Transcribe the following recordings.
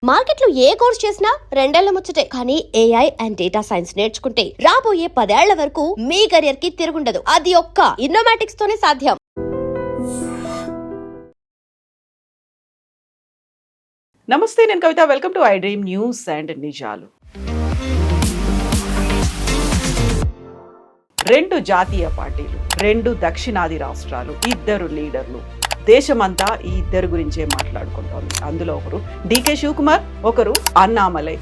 మార్కెట్లో ఏ కోర్స్ చేసినా రెండేళ్ల ముచ్చటే. కానీ ఏఐ అండ్ డేటా సైన్స్ నేర్చుకుంటే రాబోయే 10 ఏళ్ల వరకు మీ కెరియర్ కి తిరుగుండదు. అది ఒక్క ఇన్నోమాటిక్స్ తోనే సాధ్యం. నమస్తే, నేను Kavitha. Welcome to I dream news and నిజాలు. 2 జాతీయ పార్టీలు, 2 దక్షిణాది రాష్ట్రాలు, 2 లీడర్లు. దేశమంతా ఈ ఇద్దరు గురించే మాట్లాడుకుంటోంది. అందులో ఒకరు డికే శివకుమార్, ఒకరు అన్నామలై.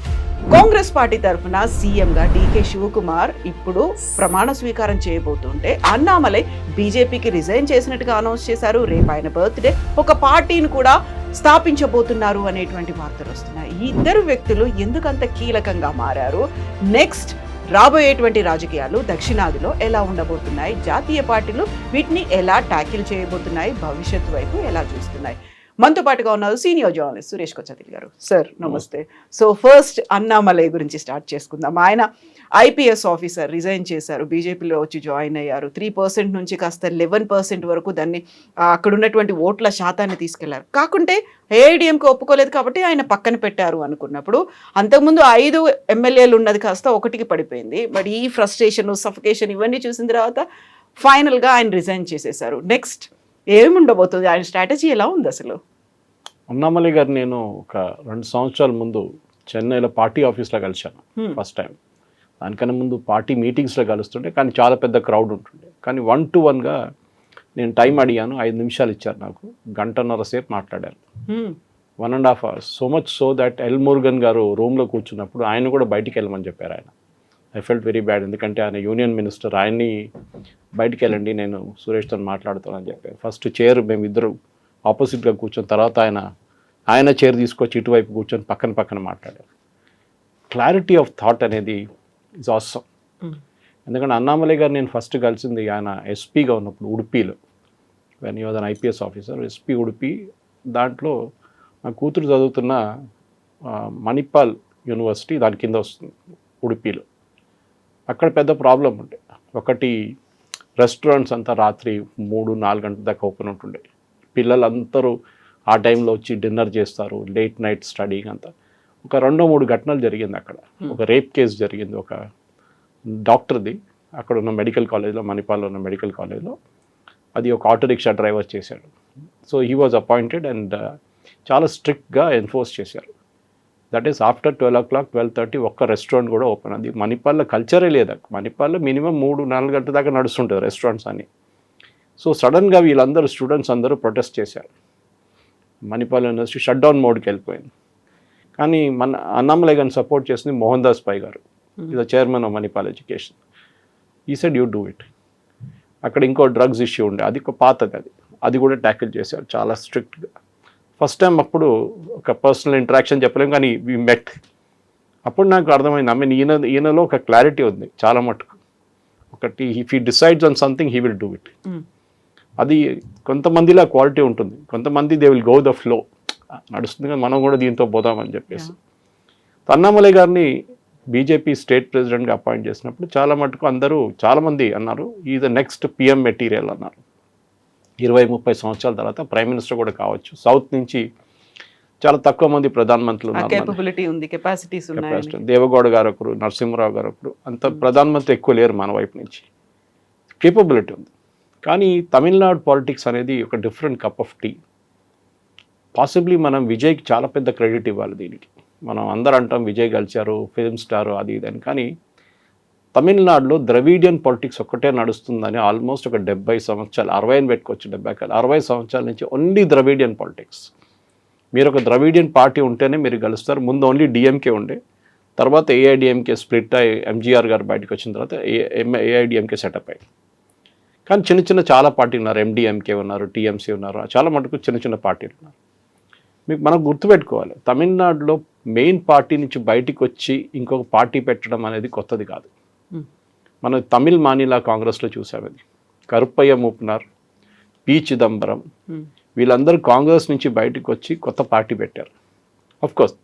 కాంగ్రెస్ పార్టీ తరఫున సీఎంగా డికే శివకుమార్ ఇప్పుడు ప్రమాణ స్వీకారం చేయబోతుంటే, అన్నామలై బీజేపీకి రిజైన్ చేసినట్టుగా అనౌన్స్ చేశారు. రేపు ఆయన బర్త్డే, ఒక పార్టీని కూడా స్థాపించబోతున్నారు అనేటువంటి వార్తలు వస్తున్నాయి. ఈ ఇద్దరు వ్యక్తులు ఎందుకంత కీలకంగా మారారు? నెక్స్ట్ రాబోయేటువంటి రాజకీయాలు దక్షిణాదిలో ఎలా ఉండబోతున్నాయి? జాతీయ పార్టీలు వీటిని ఎలా ట్యాకిల్ చేయబోతున్నాయి? భవిష్యత్తు వైపు ఎలా చూస్తున్నాయి? మనతో పాటుగా ఉన్నారు సీనియర్ జర్నలిస్ట్ సురేష్ కొచ్చతిల్ గారు. సార్ నమస్తే. సో ఫస్ట్ అన్నామలై గురించి స్టార్ట్ చేసుకుందాం. ఆయన ఐపీఎస్ ఆఫీసర్, రిజైన్ చేశారు, బీజేపీలో వచ్చి జాయిన్ అయ్యారు. 3% నుంచి కాస్త 11% వరకు దాన్ని అక్కడ ఉన్నటువంటి ఓట్ల శాతాన్ని తీసుకెళ్లారు. కాకుంటే ఏఐడిఎంకి ఒప్పుకోలేదు కాబట్టి ఆయన పక్కన పెట్టారు అనుకున్నప్పుడు, అంతకుముందు 5 ఎమ్మెల్యేలు ఉన్నది కాస్త 1కి పడిపోయింది. బట్ ఈ ఫ్రస్ట్రేషన్, సఫికేషన్ ఇవన్నీ చూసిన తర్వాత ఫైనల్గా ఆయన రిజైన్ చేసేశారు. నెక్స్ట్ ఏముండబోతుంది? ఆయన స్ట్రాటజీ ఎలా ఉంది అసలు? అన్నామలై గారు నేను ఒక 2 సంవత్సరాల ముందు చెన్నైలో పార్టీ ఆఫీస్లో కలిశాను ఫస్ట్ టైం. దానికన్నా ముందు పార్టీ మీటింగ్స్లో కలుస్తుంటే, కానీ చాలా పెద్ద క్రౌడ్ ఉంటుండే. కానీ 1-to-1గా నేను టైం అడిగాను, 5 నిమిషాలు ఇచ్చారు నాకు. 1.5 సేపు మాట్లాడారు, 1.5 hours. So much so that L Murugan గారు రూమ్లో కూర్చున్నప్పుడు ఆయన కూడా బయటికి వెళ్ళమని చెప్పారు. ఆయన ఐ ఫెల్ట్ వెరీ బ్యాడ్, ఎందుకంటే ఆయన యూనియన్ మినిస్టర్, ఆయన్ని బయటికి వెళ్ళండి, నేను సురేష్తో మాట్లాడుతానని చెప్పారు. ఫస్ట్ చైర్ మేమిద్దరు ఆపోజిట్గా కూర్చొని, తర్వాత ఆయన చైర్ తీసుకొచ్చి ఇటువైపు కూర్చొని పక్కన మాట్లాడారు. క్లారిటీ ఆఫ్ థాట్ అనేది ఇస్ ఆసమ్. ఎందుకంటే అన్నామలై గారు నేను ఫస్ట్ కలిసింది ఆయన ఎస్పీగా ఉన్నప్పుడు ఉడిపిలో, when you was an IPS officer, SP Udupi. దాంట్లో నా కూతురు చదువుతున్న మణిపాల్ యూనివర్సిటీ దాని కింద వస్తుంది ఉడిపిలో. అక్కడ పెద్ద ప్రాబ్లం ఉండే. ఒకటి, రెస్టారెంట్స్ అంతా రాత్రి 3-4 గంటల దాకా ఓపెన్ ఉంటుండే. పిల్లలందరూ ఆ టైంలో వచ్చి డిన్నర్ చేస్తారు, లేట్ నైట్ స్టడీకి అంతా. ఒక 2-3 ఘటనలు జరిగింది అక్కడ. ఒక రేప్ కేసు జరిగింది ఒక డాక్టర్ది అక్కడ ఉన్న మెడికల్ కాలేజ్లో, మణిపాల్లో ఉన్న మెడికల్ కాలేజ్లో. అది ఒక ఆటో రిక్షా డ్రైవర్ చేశాడు. So he was appointed and చాలా స్ట్రిక్ట్గా ఎన్ఫోర్స్ చేశారు. దట్ ఈస్ ఆఫ్టర్ 12 o'clock, 12:30 ఒక్క రెస్టారెంట్ కూడా ఓపెన్. అది మణిపాల్లో కల్చరే లేదు. మణిపాల్లో మినిమం 3-4 గంటల దాకా నడుస్తుంటుంది రెస్టారెంట్స్ అని. సో సడన్గా వీళ్ళందరూ స్టూడెంట్స్ అందరూ ప్రొటెస్ట్ చేశారు. మణిపాల్ యూనివర్సిటీ షట్ డౌన్ మోడ్కి వెళ్ళిపోయింది. కానీ మన అన్నామలై గారిని సపోర్ట్ చేసింది మోహన్ దాస్ పై గారు, is the chairman of Manipal education. ఈ సెడ్ యూ డూ ఇట్. అక్కడ ఇంకో డ్రగ్స్ ఇష్యూ ఉండే, అది ఒక పాతది, అది కూడా ట్యాకిల్ చేశారు చాలా స్ట్రిక్ట్గా. ఫస్ట్ టైం అప్పుడు ఒక పర్సనల్ ఇంటరాక్షన్ చెప్పలేము, కానీ వీ మెట్. అప్పుడు నాకు అర్థమైంది, ఐ మీన్ ఈయనలో ఒక క్లారిటీ ఉంది చాలా మటుకు. ఒకటి, if he decides on something he will do it. అది కొంతమందిలో క్వాలిటీ ఉంటుంది, కొంతమంది they will go the flow, నడుస్తుంది కానీ మనం కూడా దీంతో పోదామని చెప్పేసి. అన్నామలై గారిని బీజేపీ స్టేట్ ప్రెసిడెంట్గా అపాయింట్ చేసినప్పుడు చాలా మటుకు చాలామంది అన్నారు, ఈ ద నెక్స్ట్ పిఎం మెటీరియల్ అన్నారు. 20-30 సంవత్సరాల తర్వాత ప్రైమ్ మినిస్టర్ కూడా కావచ్చు. సౌత్ నుంచి చాలా తక్కువ మంది ప్రధానమంత్రులు ఉన్నారు. దేవగౌడ గారు ఒకరు, నరసింహరావు గారు ఒకరు, అంత ప్రధానమంత్రి ఎక్కువ లేరు మన వైపు నుంచి. కేపబిలిటీ ఉంది. కానీ తమిళనాడు పాలిటిక్స్ అనేది ఒక different cup of tea. Possibly మనం విజయ్కి చాలా పెద్ద క్రెడిట్ ఇవ్వాలి దీనికి. మనం అందరూ అంటాం విజయ్ గెలిచారు, ఫిల్మ్ స్టార్, అది ఇదని. కానీ తమిళనాడులో ద్రవిడియన్ పాలిటిక్స్ ఒక్కటే నడుస్తుందని ఆల్మోస్ట్ ఒక 70 సంవత్సరాలు, 60 అని పెట్టుకోవచ్చు, 60 సంవత్సరాల నుంచి ఓన్లీ ద్రవిడియన్ పాలిటిక్స్. మీరు ఒక ద్రవిడియన్ పార్టీ ఉంటేనే మీరు గెలుస్తారు. ముందు ఓన్లీ డిఎంకే ఉండే, తర్వాత ఏఐడిఎంకే స్ప్లిట్ అయ్యి ఎంజీఆర్ గారు బయటకు వచ్చిన తర్వాత ఏఐడిఎంకే సెటప్ అయ్యి. కానీ చిన్న చాలా పార్టీలు ఉన్నారు, ఎండిఎంకే ఉన్నారు, టీఎంసీ ఉన్నారు, చాలా మటుకు చిన్న పార్టీలు ఉన్నారు. మనం గుర్తుపెట్టుకోవాలి, తమిళనాడులో మెయిన్ పార్టీ నుంచి బయటికి వచ్చి ఇంకొక పార్టీ పెట్టడం అనేది కొత్తది కాదు. మనం తమిళ్ మానిలా కాంగ్రెస్లో చూసాం. అది కరుప్పయ్య మూపనార్, పి చిదంబరం, వీళ్ళందరూ కాంగ్రెస్ నుంచి బయటకు వచ్చి కొత్త పార్టీ పెట్టారు. కోర్స్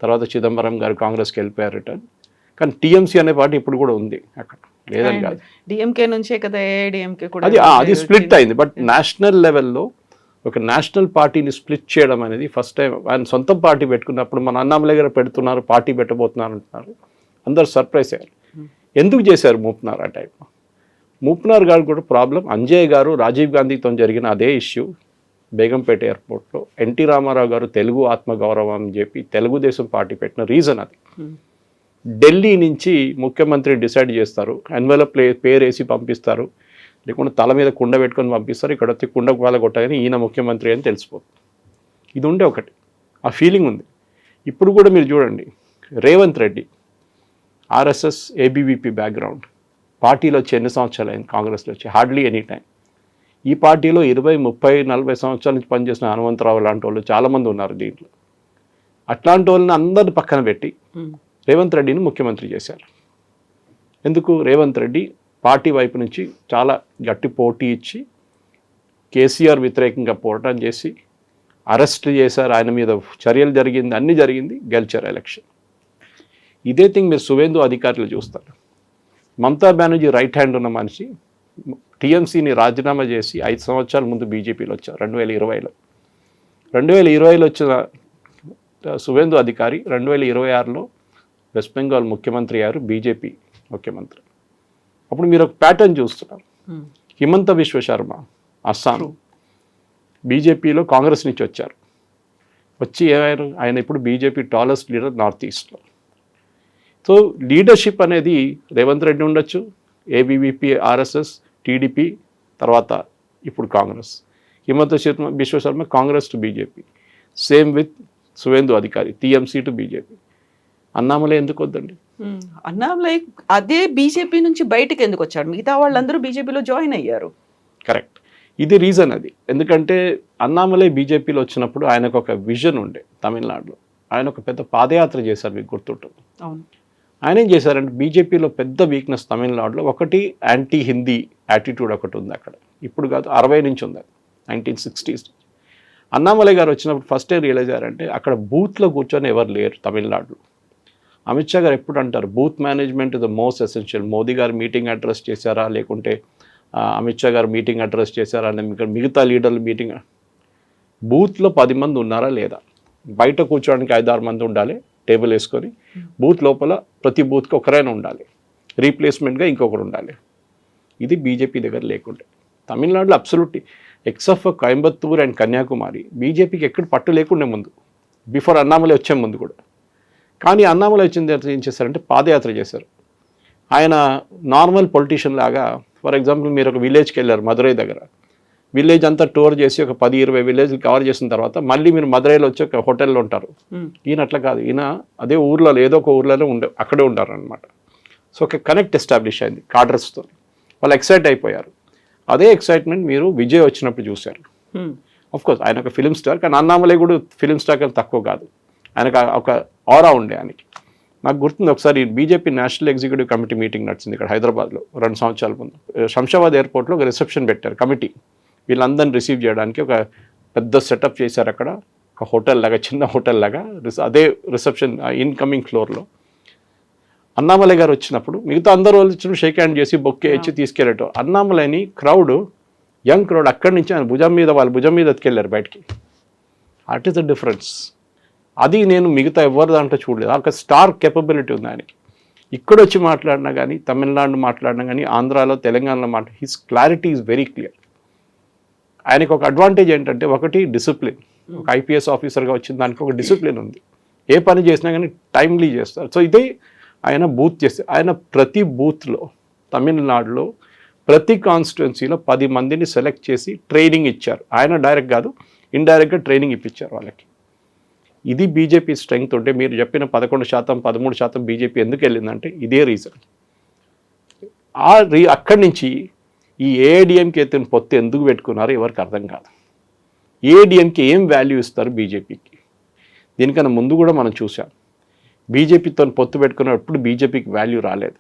తర్వాత చిదంబరం గారు కాంగ్రెస్కి వెళ్ళిపోయారు రిటర్న్. కానీ టీఎంసీ అనే పార్టీ ఇప్పుడు కూడా ఉంది అక్కడ, లేదని కాదు. డిఎంకే నుంచే కదా ఏఐడిఎంకే కూడా అది స్ప్లిట్ అయింది. బట్ నేషనల్ లెవెల్లో ఒక నేషనల్ పార్టీని స్ప్లిట్ చేయడం అనేది ఫస్ట్ టైం. ఆయన సొంత పార్టీ పెట్టుకున్నప్పుడు మన అన్నామలై గారు పెడుతున్నారు, పార్టీ పెట్టబోతున్నారు అంటున్నారు, అందరు సర్ప్రైజ్ అయ్యారు. ఎందుకు చేశారు మూపునార్ ఆ టైప్? మూపునార్ గారు కూడా ప్రాబ్లం. అంజయ్ గారు రాజీవ్ గాంధీతో జరిగిన అదే ఇష్యూ బేగంపేట ఎయిర్పోర్ట్లో ఎన్టీ రామారావు గారు తెలుగు ఆత్మగౌరవం అని చెప్పి తెలుగుదేశం పార్టీ పెట్టిన రీజన్ అది. ఢిల్లీ నుంచి ముఖ్యమంత్రి డిసైడ్ చేస్తారు, ఎన్వెలప్ పేరు వేసి పంపిస్తారు, లేకుంటే తల మీద కుండ పెట్టుకొని పంపిస్తారు, ఇక్కడ వచ్చి కుండ వాళ్ళ కొట్టగానే ఈయన ముఖ్యమంత్రి అని తెలిసిపోతుంది. ఇది ఉండే ఒకటి ఆ ఫీలింగ్ ఉంది. ఇప్పుడు కూడా మీరు చూడండి, Revanth Reddy RSS ABVP background, పార్టీలో వచ్చి ఎన్ని సంవత్సరాలు అయింది, కాంగ్రెస్లో వచ్చి హార్డ్లీ ఎనీ టైం. ఈ పార్టీలో 20, 30, 40 సంవత్సరాల నుంచి పనిచేసిన హనుమంతరావు లాంటి వాళ్ళు చాలామంది ఉన్నారు దీంట్లో. అట్లాంటి వాళ్ళని అందరిని పక్కన పెట్టి రేవంత్ రెడ్డిని ముఖ్యమంత్రి చేశారు. ఎందుకు? రేవంత్ రెడ్డి పార్టీ వైపు నుంచి చాలా గట్టి పోటీ ఇచ్చి కేసీఆర్ వ్యతిరేకంగా పోరాటం చేసి అరెస్ట్ చేశారు, ఆయన మీద చర్యలు జరిగింది, అన్నీ జరిగింది, గెలిచారు ఎలక్షన్. ఇదే థింగ్ మీరు సువేందు అధికారులు చూస్తారు. మమతా బెనర్జీ రైట్ హ్యాండ్ ఉన్న మనిషి టీఎంసీని రాజీనామా చేసి 5 సంవత్సరాల ముందు బీజేపీలో వచ్చారు 2020లో. 2020లో వచ్చిన సువేందు అధికారి 2026లో వెస్ట్ బెంగాల్ ముఖ్యమంత్రి అయ్యారు, బీజేపీ ముఖ్యమంత్రి. అప్పుడు మీరు ఒక ప్యాటర్న్ చూస్తున్నారు. హిమంత విశ్వ శర్మ అస్సాం బీజేపీలో కాంగ్రెస్ నుంచి వచ్చారు, వచ్చి ఏమయ్యారు, ఆయన ఇప్పుడు బీజేపీ టాలెస్ట్ లీడర్ నార్త్ ఈస్ట్లో. సో లీడర్షిప్ అనేది రేవంత్ రెడ్డి ఉండొచ్చు, ఏబీవీపీ, ఆర్ఎస్ఎస్, టీడీపీ, తర్వాత ఇప్పుడు కాంగ్రెస్. హిమంత విశ్వ Sharma Congress to BJP, same with Suvendu అధికారి టీఎంసీ టు బీజేపీ. అన్నామలై ఎందుకు వద్దండి? అన్నామలై అదే బీజేపీ నుంచి బయటకు ఎందుకు వచ్చాడు? మిగతా వాళ్ళందరూ బీజేపీలో జాయిన్ అయ్యారు. కరెక్ట్, ఇది రీజన్ అది. ఎందుకంటే అన్నామలై బీజేపీలో వచ్చినప్పుడు ఆయనకు ఒక విజన్ ఉండే. తమిళనాడులో ఆయన ఒక పెద్ద పాదయాత్ర చేశారు, మీకు గుర్తుంటుంది. అవును. ఆయన ఏం చేశారంటే బీజేపీలో పెద్ద వీక్నెస్ తమిళనాడులో ఒకటి యాంటీ హిందీ యాటిట్యూడ్ ఒకటి ఉంది అక్కడ. ఇప్పుడు కాదు, 60 నుంచి ఉంది, 1960s. అన్నామలై గారు వచ్చినప్పుడు ఫస్ట్ ఏం రియలైజ్ అయ్యారంటే అక్కడ బూత్లో కూర్చొని ఎవరు లేరు తమిళనాడులో. అమిత్ షా గారు ఎప్పుడు అంటారు, booth management is the most essential. Modi గారు మీటింగ్ అడ్రస్ చేశారా, లేకుంటే అమిత్ షా గారు మీటింగ్ అడ్రస్ చేశారా, మిగతా లీడర్లు మీటింగ్, బూత్లో 10 మంది ఉన్నారా లేదా, బయట కూర్చోడానికి 5-6 మంది ఉండాలి టేబుల్ వేసుకొని, బూత్ లోపల ప్రతి బూత్కి ఒకరైనా ఉండాలి, రీప్లేస్మెంట్గా ఇంకొకరు ఉండాలి. ఇది బీజేపీ దగ్గర లేకుండే. తమిళనాడులో absolutely except for Coimbatore and Kanyakumari బీజేపీకి ఎక్కడ పట్టు లేకుండే ముందు, బిఫోర్ అన్నామలై వచ్చే ముందు కూడా. కానీ అన్నామలై వచ్చిన తర్వాత ఏం చేశారంటే పాదయాత్ర చేశారు. ఆయన నార్మల్ పొలిటీషియన్ లాగా, ఫర్ ఎగ్జాంపుల్ మీరు ఒక విలేజ్కి వెళ్ళారు మదురై దగ్గర, విలేజ్ అంతా టూర్ చేసి ఒక 10-20 విలేజ్లు కవర్ చేసిన తర్వాత మళ్ళీ మీరు మదురైలో వచ్చి ఒక హోటల్లో ఉంటారు. ఈయన అట్లా కాదు, ఈయన అదే ఊర్లో ఏదో ఒక ఊర్లోనే అక్కడే ఉంటారు అనమాట. సో ఒక కనెక్ట్ ఎస్టాబ్లిష్ అయింది కాడర్స్తో, వాళ్ళు ఎక్సైట్ అయిపోయారు. అదే ఎక్సైట్మెంట్ మీరు విజయ్ వచ్చినప్పుడు చూశారు. ఆఫ్కోర్స్ ఆయన ఒక ఫిలిం స్టార్, కానీ అన్నామలై కూడా ఫిలిం స్టార్ కన్నా తక్కువ కాదు. ఆయనకు ఒక ఆరా ఉండే ఆయనకి. నాకు గుర్తుంది ఒకసారి BJP national executive committee meeting నడిచింది ఇక్కడ హైదరాబాద్లో 2 సంవత్సరాల ముందు. శంషాబాద్ ఎయిర్పోర్ట్లో ఒక రిసెప్షన్ పెట్టారు కమిటీ, వీళ్ళందరినీ రిసీవ్ చేయడానికి ఒక పెద్ద సెటప్ చేశారు అక్కడ, ఒక హోటల్ లాగా, చిన్న హోటల్ లాగా. అదే రిసెప్షన్ ఇన్కమింగ్ ఫ్లోర్లో అన్నామలై గారు వచ్చినప్పుడు మిగతా అందరూ వచ్చినప్పుడు షేక్ హ్యాండ్ చేసి బొక్కే ఇచ్చి తీసుకెళ్ళటం. అన్నామలైని క్రౌడ్, యంగ్ క్రౌడ్ అక్కడి నుంచి ఆయన వాళ్ళ భుజం మీద ఎత్తుకెళ్ళారు బయటికి. What is the difference? అది నేను మిగతా ఎవరి దాంట్లో చూడలేదు. ఒక స్టార్ కేపబిలిటీ ఉంది ఆయనకి. ఇక్కడ వచ్చి మాట్లాడినా కానీ, తమిళనాడు మాట్లాడినా కానీ, ఆంధ్రాలో, తెలంగాణలో his clarity is very clear. ఆయనకు ఒక అడ్వాంటేజ్ ఏంటంటే, ఒకటి డిసిప్లిన్. ఒక ఐపీఎస్ ఆఫీసర్గా వచ్చిన దానికి ఒక డిసిప్లిన్ ఉంది. ఏ పని చేసినా కానీ టైమ్లీ చేస్తారు. సో ఇదే ఆయన బూత్ చేస్తే, ఆయన ప్రతి బూత్లో తమిళనాడులో ప్రతి కాన్స్టిట్యున్సీలో 10 మందిని సెలెక్ట్ చేసి ట్రైనింగ్ ఇచ్చారు. ఆయన డైరెక్ట్ కాదు, ఇండైరెక్ట్గా ట్రైనింగ్ ఇప్పించారు వాళ్ళకి. ఇది బీజేపీ స్ట్రెంగ్త్ ఉంటే, మీరు చెప్పిన 11%, 13% బీజేపీ ఎందుకు వెళ్ళిందంటే ఇదే రీజన్. అక్కడి నుంచి ఈ ఏఐడిఎంకి అయితే పొత్తు ఎందుకు పెట్టుకున్నారో ఎవరికి అర్థం కాదు. ఏఐడిఎంకి ఏం వాల్యూ ఇస్తారు బీజేపీకి? దీనికన్నా ముందు కూడా మనం చూసాం, బీజేపీతో పొత్తు పెట్టుకున్నప్పుడు బీజేపీకి వాల్యూ రాలేదు.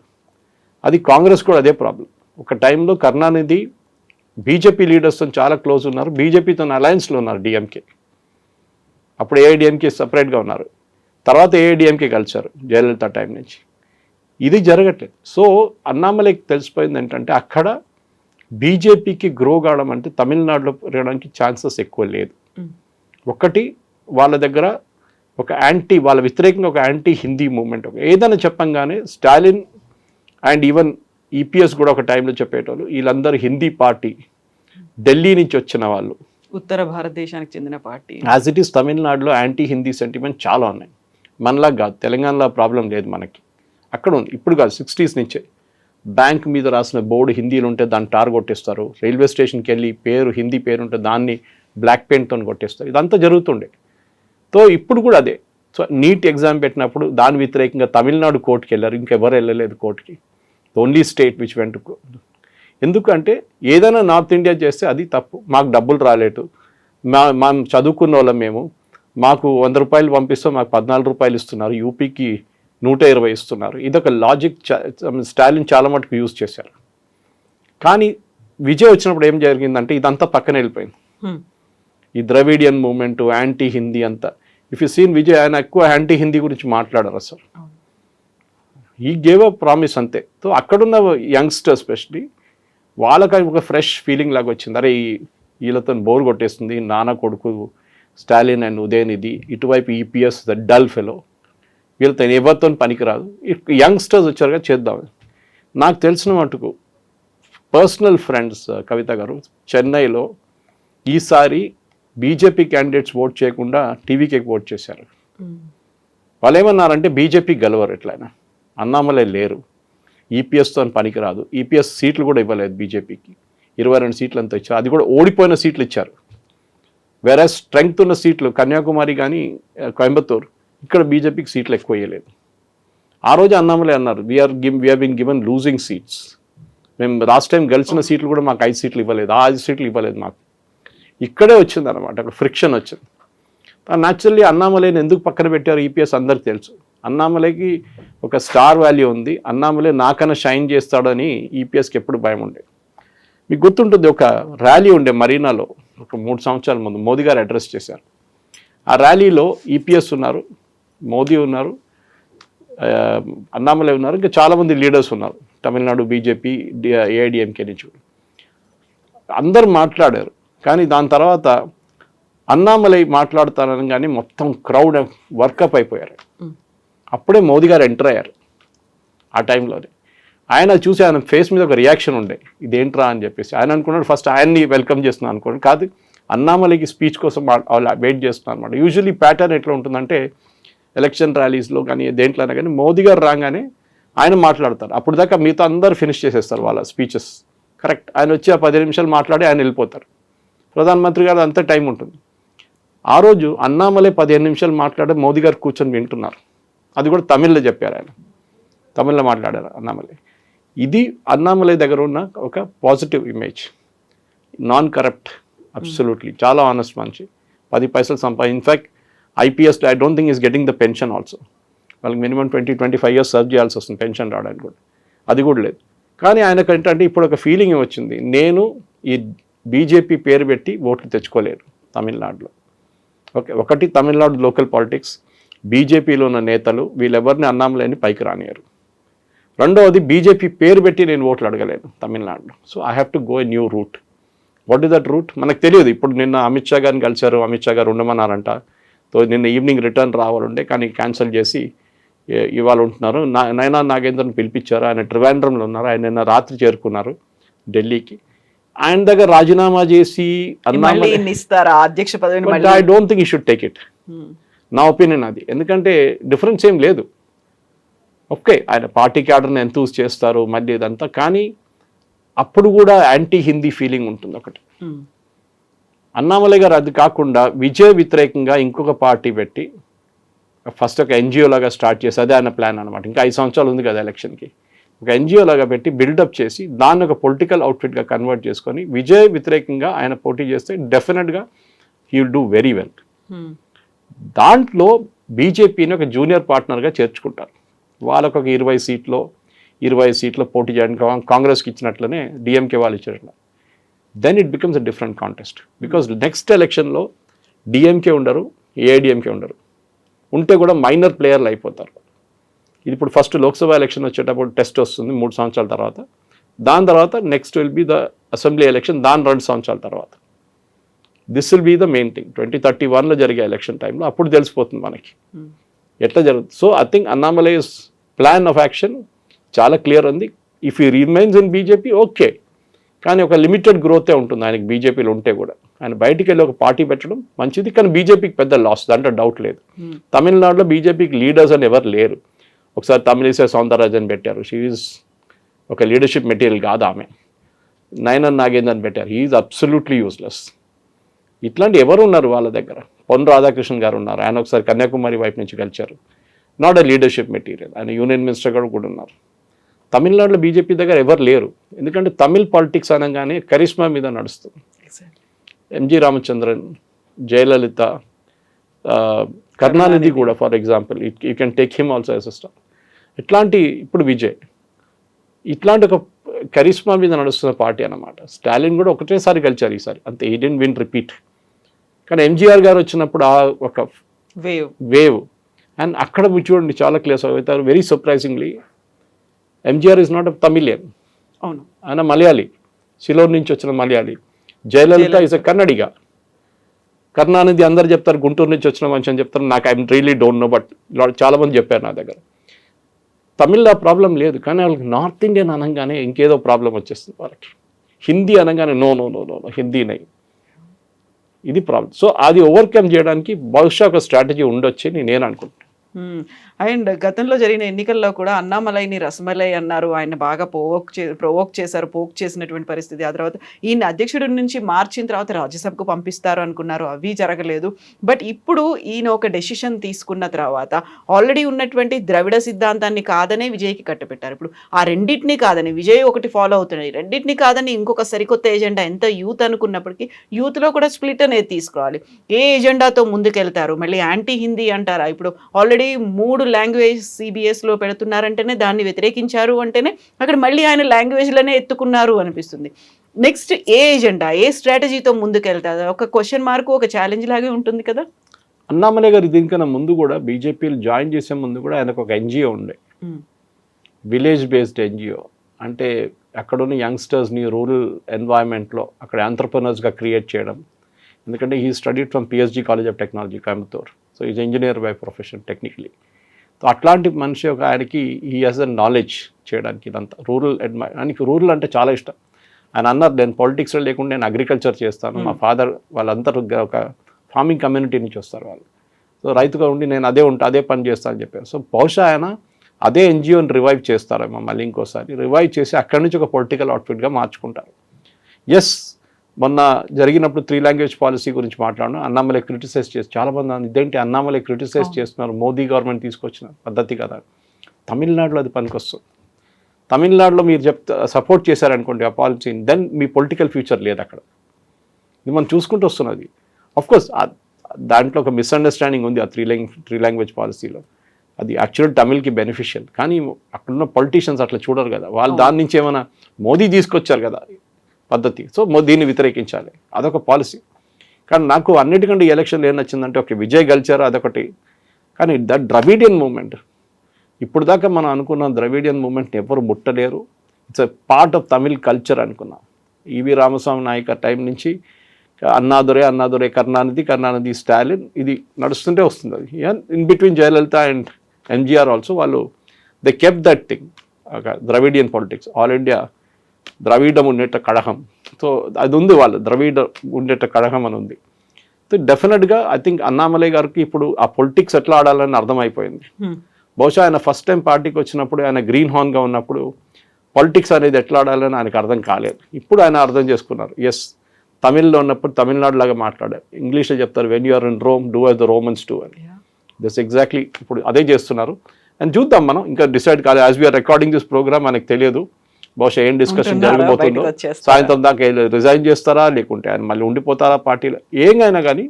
అది కాంగ్రెస్ కూడా అదే ప్రాబ్లం. ఒక టైంలో కరుణానిధి బీజేపీ లీడర్స్తో చాలా క్లోజ్ ఉన్నారు, బీజేపీతో అలయన్స్లో ఉన్నారు డిఎంకే. అప్పుడు ఏఐడిఎంకే సపరేట్గా ఉన్నారు, తర్వాత ఏఐడిఎంకే కలిసారు జయలలిత టైం నుంచి. ఇది జరగట్లేదు. సో అన్నామలైకి తెలిసిపోయింది ఏంటంటే, అక్కడ బీజేపీకి గ్రో కావడం అంటే తమిళనాడులో పెరగడానికి ఛాన్సెస్ ఎక్కువ లేదు. ఒకటి వాళ్ళ దగ్గర ఒక వాళ్ళ వ్యతిరేకంగా ఒక యాంటీ హిందీ మూవ్మెంట్, ఏదైనా చెప్పంగానే స్టాలిన్ అండ్ ఈవెన్ ఈపీఎస్ కూడా ఒక టైంలో చెప్పేటోళ్ళు వీళ్ళందరూ హిందీ పార్టీ, ఢిల్లీ నుంచి వచ్చిన వాళ్ళు, ఉత్తర భారతదేశానికి చెందిన పార్టీ. యాజ్ ఇట్ ఈస్ తమిళనాడులో యాంటీ హిందీ సెంటిమెంట్ చాలా ఉన్నాయి. మనలా కాదు, తెలంగాణలో ప్రాబ్లం లేదు మనకి, అక్కడ ఉంది. ఇప్పుడు కాదు, 60s నుంచే బ్యాంక్ మీద రాసిన బోర్డు హిందీలో ఉంటే దాన్ని టార్ కొట్టేస్తారు. రైల్వే స్టేషన్కి వెళ్ళి హిందీ పేరు ఉంటే దాన్ని బ్లాక్ పెయింట్తో కొట్టేస్తారు. ఇదంతా జరుగుతుండే. సో ఇప్పుడు కూడా అదే. సో నీట్ ఎగ్జామ్ పెట్టినప్పుడు దాని వ్యతిరేకంగా తమిళనాడు కోర్టుకి వెళ్ళారు, ఇంకెవరు వెళ్ళలేదు కోర్టుకి. Only state which vent. ఎందుకంటే ఏదైనా నార్త్ ఇండియా చేస్తే అది తప్పు, మాకు డబ్బులు రాలేదు, మేము చదువుకున్న వాళ్ళం, మాకు 100 రూపాయలు పంపిస్తాం, మాకు 14 రూపాయలు ఇస్తున్నారు, యూపీకి 120 ఇస్తున్నారు. ఇదొక లాజిక్ స్టాలిన్ చాలా మటుకు యూజ్ చేశారు. కానీ విజయ్ వచ్చినప్పుడు ఏం జరిగిందంటే ఇదంతా పక్కన వెళ్ళిపోయింది. ఈ ద్రవిడియన్ మూవ్మెంట్, యాంటీ హిందీ అంతా. ఇఫ్ యూ సీన్ విజయ్, ఆయన ఎక్కువ యాంటీ హిందీ గురించి మాట్లాడారు అసలు. ఈ గేవ్ అ ప్రామిస్ అంతే. సో అక్కడున్న యంగ్స్టర్ ఎస్పెషలీ వాళ్ళకి ఒక ఫ్రెష్ ఫీలింగ్ లాగా వచ్చింది. అరే వీళ్ళతో బోర్ కొట్టేస్తుంది, నాన్న కొడుకు స్టాలిన్ అండ్ ఉదయనిధి, ఇటువైపు ఈపీఎస్ ద డల్ ఫెలో, వీళ్ళతో ఎవరితో పనికిరాదు, యంగ్స్టర్స్ వచ్చారుగా చేద్దాం. నాకు తెలిసిన మటుకు పర్సనల్ ఫ్రెండ్స్ కవిత గారు చెన్నైలో ఈసారి బీజేపీ క్యాండిడేట్స్ ఓట్ చేయకుండా టీవీకి ఓట్ చేశారు. వాళ్ళు ఏమన్నారంటే బీజేపీ గెలవరు, ఎట్లయినా అన్నామలై లేరు, ఈపీఎస్తో పనికిరాదు, ఈపీఎస్ సీట్లు కూడా ఇవ్వలేదు బీజేపీకి, 22 సీట్లు అంతా ఇచ్చారు, అది కూడా ఓడిపోయిన సీట్లు ఇచ్చారు. వేరే స్ట్రెంగ్త్ ఉన్న సీట్లు కన్యాకుమారి కానీ కోయంబత్తూర్, ఇక్కడ బీజేపీకి సీట్లు ఎక్కువ ఇవ్వలేదు. ఆ రోజు అన్నామలై అన్నారు, we are been given losing seats, మేము లాస్ట్ టైం గెలిచిన సీట్లు కూడా మాకు 5 సీట్లు ఇవ్వలేదు, 5 సీట్లు ఇవ్వలేదు మాకు. ఇక్కడే వచ్చింది అనమాట, అక్కడ ఫ్రిక్షన్ వచ్చింది. న్యాచురల్లీ అన్నామలైని ఎందుకు పక్కన పెట్టారు ఈపీఎస్ అందరికి తెలుసు. అన్నామలైకి ఒక స్టార్ వాల్యూ ఉంది, అన్నామలై నాకన్నా షైన్ చేస్తాడని ఈపీఎస్కి ఎప్పుడు భయం ఉండే. మీకు గుర్తుంటుంది, ఒక ర్యాలీ ఉండే మరీనాలో ఒక 3 సంవత్సరాల ముందు మోదీ గారు అడ్రస్ చేశారు. ఆ ర్యాలీలో ఈపీఎస్ ఉన్నారు, మోదీ ఉన్నారు, అన్నామలై ఉన్నారు, ఇంకా చాలామంది లీడర్స్ ఉన్నారు, తమిళనాడు బీజేపీ ఏఐడిఎంకే నుంచి అందరు మాట్లాడారు. కానీ దాని తర్వాత అన్నామలై మాట్లాడతారని కానీ మొత్తం క్రౌడ్ వర్కప్ అయిపోయారు. అప్పుడే మోదీ గారు ఎంటర్ అయ్యారు. ఆ టైంలోనే ఆయన చూసి ఆయన ఫేస్ మీద ఒక రియాక్షన్ ఉండే, ఇదేంట్రా అని చెప్పేసి. ఆయన అనుకున్నాడు ఫస్ట్ ఆయన్ని వెల్కమ్ చేస్తున్నాను అనుకోండి, కాదు అన్నామలైకి స్పీచ్ కోసం వెయిట్ చేస్తున్నాను అనమాట. యూజువల్లీ ప్యాటర్న్ ఎట్లా ఉంటుందంటే ఎలక్షన్ ర్యాలీస్లో కానీ దేంట్లోనే కానీ మోదీ గారు రాగానే ఆయన మాట్లాడతారు. అప్పుడు దాకా మిగతా అందరూ ఫినిష్ చేసేస్తారు వాళ్ళ స్పీచెస్. కరెక్ట్, ఆయన వచ్చి ఆ 10 నిమిషాలు మాట్లాడి ఆయన వెళ్ళిపోతారు. ప్రధానమంత్రి గారు అంత టైం ఉంటుంది. ఆ రోజు అన్నామలై 15 నిమిషాలు మాట్లాడి మోదీ గారు కూర్చొని వింటున్నారు. అది కూడా తమిళ్లో చెప్పారు, ఆయన తమిళ్లో మాట్లాడారు అన్నామలై. ఇది అన్నామలై దగ్గర ఉన్న ఒక positive image. Non corrupt, absolutely చాలా ఆనెస్ట్ మనిషి, 10 పైసలు in fact IPS I don't think is getting the pension also. వాళ్ళకి మినిమం 20-25 ఇయర్స్ సర్వ్ చేయాల్సి వస్తుంది పెన్షన్ రావడానికి కూడా, అది కూడా లేదు. కానీ ఆయనకు ఏంటంటే ఇప్పుడు ఒక ఫీలింగ్ వచ్చింది, నేను ఈ బీజేపీ పేరు పెట్టి ఓట్లు తెచ్చుకోలేరు తమిళనాడులో. ఒకటి తమిళనాడు లోకల్ పాలిటిక్స్, బీజేపీలో ఉన్న నేతలు వీళ్ళెవరిని అన్నామలైని పైకి రానియరు. రెండవది బీజేపీ పేరు పెట్టి నేను ఓట్లు అడగలేను తమిళనాడులో. So I have to go a new route. What is that route మనకు తెలియదు. ఇప్పుడు నిన్న అమిత్ షా గారిని కలిశారు, అమిత్ షా గారు ఉండమన్నారంట. సో నిన్న ఈవినింగ్ రిటర్న్ రావాలండే కానీ క్యాన్సిల్ చేసి ఇవాళ ఉంటున్నారు. నైనా నాగేంద్రని పిలిపించారు, ఆయన ట్రివాండ్రంలో ఉన్నారు, ఆయన నిన్న రాత్రి చేరుకున్నారు ఢిల్లీకి. ఆయన దగ్గర రాజీనామా చేసి అధ్యక్ష పదవిని I don't think you should take it. నా ఒపీనియన్ అది. ఎందుకంటే డిఫరెన్స్ ఏం లేదు. ఓకే, ఆయన పార్టీ క్యాడర్ని ఎంతూస్ చేస్తారు మళ్ళీ ఇదంతా, కానీ అప్పుడు కూడా యాంటీ హిందీ ఫీలింగ్ ఉంటుంది ఒకటి. అన్నామలై గారు అది కాకుండా విజయ్ వ్యతిరేకంగా ఇంకొక పార్టీ పెట్టి ఫస్ట్ ఒక ఎన్జిఓ లాగా స్టార్ట్ చేసి, అదే ఆయన ప్లాన్ అనమాట. ఇంకా 5 సంవత్సరాలు ఉంది కదా ఎలక్షన్కి. ఒక ఎన్జిఓ లాగా పెట్టి బిల్డప్ చేసి దాన్ని ఒక పొలిటికల్ అవుట్ఫిట్గా కన్వర్ట్ చేసుకొని విజయ్ వ్యతిరేకంగా ఆయన పోటీ చేస్తే డెఫినెట్గా he will do very well. దాంట్లో బీజేపీని ఒక జూనియర్ పార్ట్నర్గా చేర్చుకుంటారు. వాళ్ళకు ఒక 20 సీట్లో పోటీ చేయడానికి కాంగ్రెస్కి ఇచ్చినట్లనే డిఎంకే వాళ్ళు ఇచ్చినట్లు. Then it becomes a different contest. Because next ఎలక్షన్లో డిఎంకే ఉండరు, ఏఐడిఎంకే ఉండరు, ఉంటే కూడా మైనర్ ప్లేయర్లు అయిపోతారు. ఇది ఇప్పుడు ఫస్ట్ లోక్సభ ఎలక్షన్ వచ్చేటప్పుడు టెస్ట్ వస్తుంది 3 సంవత్సరాల తర్వాత. దాని తర్వాత next will be the assembly election, దాని 2 సంవత్సరాల తర్వాత. This will be the main thing. 2031లో జరిగే ఎలక్షన్ టైంలో అప్పుడు తెలిసిపోతుంది మనకి ఎట్లా జరుగుతుంది. So I think Annamalai's plan of action చాలా క్లియర్ ఉంది. ఇఫ్ ఈ రిమైన్స్ ఇన్ బీజేపీ ఓకే, కానీ ఒక లిమిటెడ్ గ్రోతే ఉంటుంది ఆయనకి బీజేపీలో ఉంటే కూడా. ఆయన బయటికి వెళ్ళి ఒక పార్టీ పెట్టడం మంచిది, కానీ బీజేపీకి పెద్ద లాస్, దాంట్లో డౌట్ లేదు. తమిళనాడులో బీజేపీకి లీడర్స్ అని ఎవరు లేరు. ఒకసారి తమిళిసై సౌందరరాజన్ పెట్టారు, షీఈస్ ఒక లీడర్షిప్ మెటీరియల్ కాదు ఆమె. నయనన్ నాగేందర్ పెట్టారు, హీఈస్ అబ్సల్యూట్లీ యూస్లెస్. ఇట్లాంటి ఎవరు ఉన్నారు వాళ్ళ దగ్గర? పొన్ రాధాకృష్ణన్ గారు ఉన్నారు, ఆయన ఒకసారి కన్యాకుమారి వైపు నుంచి గెలిచారు, నాట్ ఎ లీడర్షిప్ మెటీరియల్. ఆయన యూనియన్ మినిస్టర్ కూడా ఉన్నారు. తమిళనాడులో బీజేపీ దగ్గర ఎవరు లేరు, ఎందుకంటే తమిళ్ పాలిటిక్స్ అనగానే కరిష్మా మీద నడుస్తుంది. ఎంజి రామచంద్రన్, జయలలిత, కరుణానిధి కూడా for example, you can take him also as a star. ఇట్లాంటి ఇప్పుడు విజయ్, ఇట్లాంటి ఒక కరిష్మా మీద నడుస్తున్న పార్టీ అన్నమాట. స్టాలిన్ కూడా ఒకటేసారి గెలిచారు ఈసారి, అంతే, ఈ డెంట్ విన్ రిపీట్. కానీ ఎంజీఆర్ గారు వచ్చినప్పుడు ఆ ఒక వేవ్ అండ్ అక్కడ చూడండి చాలా క్లియర్ అవుతారు. Very surprisingly MGR is not a Tamilian, అవును, ఆయన మలయాళీ, సిలోర్ నుంచి వచ్చిన మలయాళీ. Jayalalithaa is a Kannadiga. కరుణానిధి అందరు చెప్తారు గుంటూరు నుంచి వచ్చిన మనిషి అని చెప్తారు, నాకు I really don't know, but చాలా మంది చెప్పారు నా దగ్గర. తమిళ్లో ప్రాబ్లం లేదు, కానీ వాళ్ళకి నార్త్ ఇండియన్ అనగానే ఇంకేదో ప్రాబ్లం వచ్చేస్తుంది వాళ్ళకి. హిందీ అనగానే no no no no Hindi నై, ఇది ప్రాబ్లం. సో అది ఓవర్కమ్ చేయడానికి బహుశా ఒక స్ట్రాటజీ ఉండొచ్చు నేను అనుకుంటున్నాను. అండ్ గతంలో జరిగిన ఎన్నికల్లో కూడా అన్నామలైని రసమలై అన్నారు, ఆయన బాగా ప్రొవోక్ చేశారు, పోక్ చేసినటువంటి పరిస్థితి. ఆ తర్వాత ఈయన అధ్యక్షుడి నుంచి మార్చిన తర్వాత రాజ్యసభకు పంపిస్తారు అనుకున్నారు, అవి జరగలేదు. బట్ ఇప్పుడు ఈయన ఒక డెసిషన్ తీసుకున్న తర్వాత ఆల్రెడీ ఉన్నటువంటి ద్రవిడ సిద్ధాంతాన్ని కాదనే విజయ్కి కట్టబెట్టారు. ఇప్పుడు ఆ రెండింటినీ కాదని విజయ్ ఒకటి ఫాలో అవుతున్నాయి, రెండింటినీ కాదని ఇంకొక సరికొత్త ఎజెండా. ఎంత యూత్ అనుకున్నప్పటికీ యూత్లో కూడా స్ప్లిట్ అనేది తీసుకోవాలి. ఏ ఎజెండాతో ముందుకెళ్తారు? మళ్ళీ యాంటీ హిందీ అంటారా? ఇప్పుడు ఆల్రెడీ 3 లాంగ్వేజ్ సిబిఎస్లో పెడుతున్నారంటేనే దాన్ని వ్యతిరేకించారు అంటేనే అక్కడ మళ్ళీ ఆయన లాంగ్వేజ్లనే ఎత్తుకున్నారు అనిపిస్తుంది. నెక్స్ట్ ఏ ఎజెండా, ఏ స్ట్రాటజీతో ముందుకెళ్తారు? ఒక క్వశ్చన్ మార్క్, ఒక ఛాలెంజ్ లాగే ఉంటుంది కదా. అన్నామలై గారు దీనికన్నా ముందు కూడా బీజేపీలో జాయిన్ చేసే ముందు కూడా ఆయనకు ఒక ఎన్జిఓ ఉండే, విలేజ్ బేస్డ్ ఎన్జిఓ. అంటే అక్కడున్న యంగ్స్టర్స్ని రూరల్ ఎన్వైరన్మెంట్లో అక్కడ ఎంటర్‌ప్రెన్యూర్స్గా క్రియేట్ చేయడం. ఎందుకంటే he studied from PSG college of technology Coimbatore, so is engineer by profession technically. So అట్లాంటి మనిషి ఒక ఆయనకి హీ హాజ్ అ నాలెడ్జ్ చేయడానికి ఇదంతా రూరల్ ఆయనకి రూరల్ అంటే చాలా ఇష్టం. ఆయన అన్నారు, నేను పాలిటిక్స్లో లేకుండా నేను అగ్రికల్చర్ చేస్తాను, మా ఫాదర్ వాళ్ళందరూ ఒక ఫార్మింగ్ కమ్యూనిటీ నుంచి వస్తారు వాళ్ళు, సో రైతుగా ఉండి నేను అదే పని చేస్తాను అని చెప్పారు. సో బహుశా ఆయన అదే ఎన్జిఓని రివైవ్ చేస్తారేమో మళ్ళీ ఇంకోసారి, రివైవ్ చేసి అక్కడి నుంచి ఒక పొలిటికల్ అవుట్ఫిట్గా మార్చుకుంటారు. ఎస్, మొన్న జరిగినప్పుడు 3 లాంగ్వేజ్ పాలసీ గురించి మాట్లాడను, అన్నామలై క్రిటిసైజ్ చేసి చాలామంది ఇదేంటి అన్నామలై క్రిటిసైజ్ చేస్తున్నారు, మోదీ గవర్నమెంట్ తీసుకొచ్చిన పద్ధతి కదా. తమిళనాడులో అది పనికొస్తుంది. తమిళనాడులో మీరు సపోర్ట్ చేశారనుకోండి ఆ పాలసీని, దెన్ మీ పొలిటికల్ ఫ్యూచర్ లేదు అక్కడ. ఇది మనం చూసుకుంటూ వస్తున్నది. అఫ్కోర్స్ దాంట్లో ఒక మిస్అండర్స్టాండింగ్ ఉంది ఆ 3 లాంగ్వేజ్ పాలసీలో. అది యాక్చువల్ తమిళ్కి బెనిఫిషియల్, కానీ అక్కడున్న పొలిటీషియన్స్ అట్లా చూడరు కదా. వాళ్ళు దాని నుంచి ఏమైనా మోదీ తీసుకొచ్చారు కదా పద్ధతి, సో దీన్ని వ్యతిరేకించాలి, అదొక పాలసీ. కానీ నాకు అన్నిటికంటే ఎలక్షన్లు ఏం నచ్చిందంటే ఒక విజయ్ గెలిచారు అదొకటి, కానీ ద్రవిడియన్ మూమెంట్, ఇప్పుడు దాకా మనం అనుకున్న ద్రవిడియన్ మూమెంట్ని ఎవరు ముట్టలేరు. It's a part of Tamil culture అనుకున్నాం. ఈవి రామస్వామి నాయక టైం నుంచి అన్నాదురై కరుణానిధి స్టాలిన్, ఇది నడుస్తుంటే వస్తుంది. అది in between Jayalalithaa and MGR also వాళ్ళు they kept that thing, Dravidian politics, all India Dravida ఉండేట కడహం. సో అది ఉంది, వాళ్ళు ద్రవిడ ఉండేట కడహం అని ఉంది. సో డెఫినెట్గా ఐ థింక్ అన్నామలై గారికి ఇప్పుడు ఆ పొలిటిక్స్ ఎట్లా ఆడాలని అర్థమైపోయింది. బహుశా ఆయన ఫస్ట్ టైం పార్టీకి వచ్చినప్పుడు, ఆయన గ్రీన్ హార్న్గా ఉన్నప్పుడు పాలిటిక్స్ అనేది ఎట్లా ఆడాలని ఆయనకు అర్థం కాలేదు. ఇప్పుడు ఆయన అర్థం చేసుకున్నారు. ఎస్, తమిళ్లో ఉన్నప్పుడు తమిళనాడు లాగా మాట్లాడారు, ఇంగ్లీష్లో చెప్తారు when you are in Rome do as the Romans do అని. దిస్ ఎగ్జాక్ట్లీ ఇప్పుడు అదే చేస్తున్నారు. అండ్ చూద్దాం, మనం ఇంకా డిసైడ్ కాలేదు. As we are recording this programme మనకు తెలియదు బహుశా ఏం డిస్కషన్ జరగబోతుందో. సాయంత్రం దాకా రిజైన్ చేస్తారా, లేకుంటే ఆయన మళ్ళీ ఉండిపోతారా పార్టీలో, ఏమైనా కానీ